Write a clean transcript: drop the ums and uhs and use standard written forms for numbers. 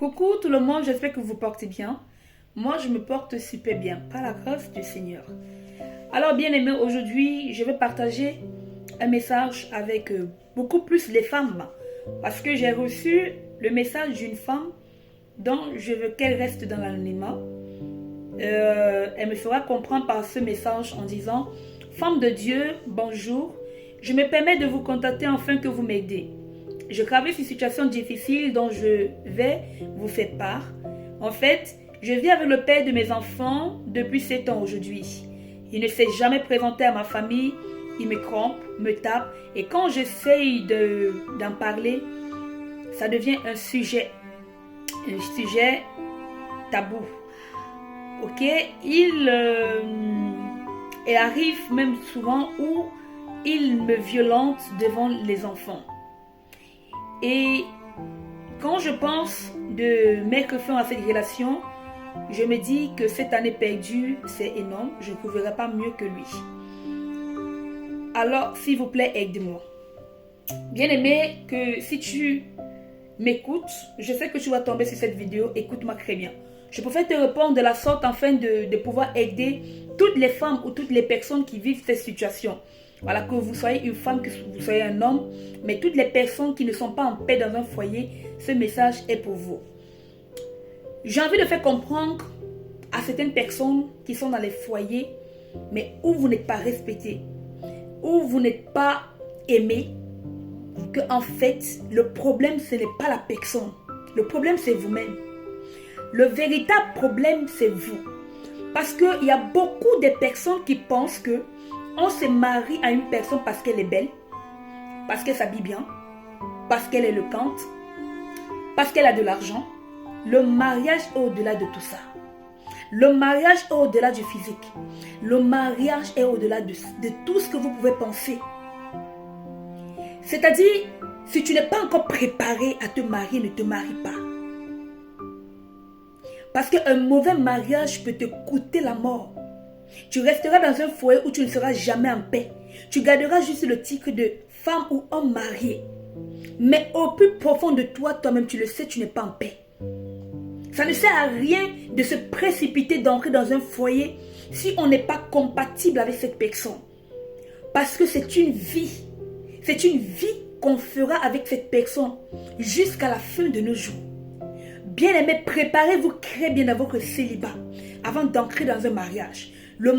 Coucou tout le monde, j'espère que vous portez bien. Moi, je me porte super bien, par la grâce du Seigneur. Alors, bien aimé, aujourd'hui, je vais partager un message avec beaucoup plus les femmes. Parce que j'ai reçu le message d'une femme dont je veux qu'elle reste dans l'anonymat. Elle me fera comprendre par ce message en disant: Femme de Dieu, bonjour. Je me permets de vous contacter afin que vous m'aidez. Je traverse une situation difficile dont je vais vous faire part. En fait, je vis avec le père de mes enfants depuis 7 ans aujourd'hui. Il ne s'est jamais présenté à ma famille. Il me trompe, me tape. Et quand j'essaye d'en parler, ça devient un sujet tabou. Ok, il arrive même souvent où il me violente devant les enfants. Et quand je pense de mettre fin à cette relation, je me dis que cette année perdue, c'est énorme. Je ne trouverai pas mieux que lui. Alors, s'il vous plaît, aide-moi. Bien aimé, que si tu m'écoutes, je sais que tu vas tomber sur cette vidéo. Écoute-moi très bien. Je préfère te répondre de la sorte afin de pouvoir aider toutes les femmes ou toutes les personnes qui vivent cette situation. Voilà, que vous soyez une femme, que vous soyez un homme, mais toutes les personnes qui ne sont pas en paix dans un foyer, ce message est pour vous. J'ai envie de faire comprendre à certaines personnes qui sont dans les foyers, mais où vous n'êtes pas respecté, où vous n'êtes pas aimé, que en fait, le problème, ce n'est pas la personne. Le problème, c'est vous-même. Le véritable problème, c'est vous. Parce qu'il y a beaucoup de personnes qui pensent que on se marie à une personne parce qu'elle est belle, parce qu'elle s'habille bien, parce qu'elle est éloquente, parce qu'elle a de l'argent. Le mariage est au-delà de tout ça. Le mariage est au-delà du physique. Le mariage est au-delà de tout ce que vous pouvez penser. C'est-à-dire, si tu n'es pas encore préparé à te marier, ne te marie pas. Parce qu'un mauvais mariage peut te coûter la mort. Tu resteras dans un foyer où tu ne seras jamais en paix. Tu garderas juste le titre de femme ou homme marié. Mais au plus profond de toi, toi-même, tu le sais, tu n'es pas en paix. Ça ne sert à rien de se précipiter d'entrer dans un foyer si on n'est pas compatible avec cette personne. Parce que c'est une vie. C'est une vie qu'on fera avec cette personne jusqu'à la fin de nos jours. Bien aimé, préparez-vous très bien dans votre célibat avant d'entrer dans un mariage. Le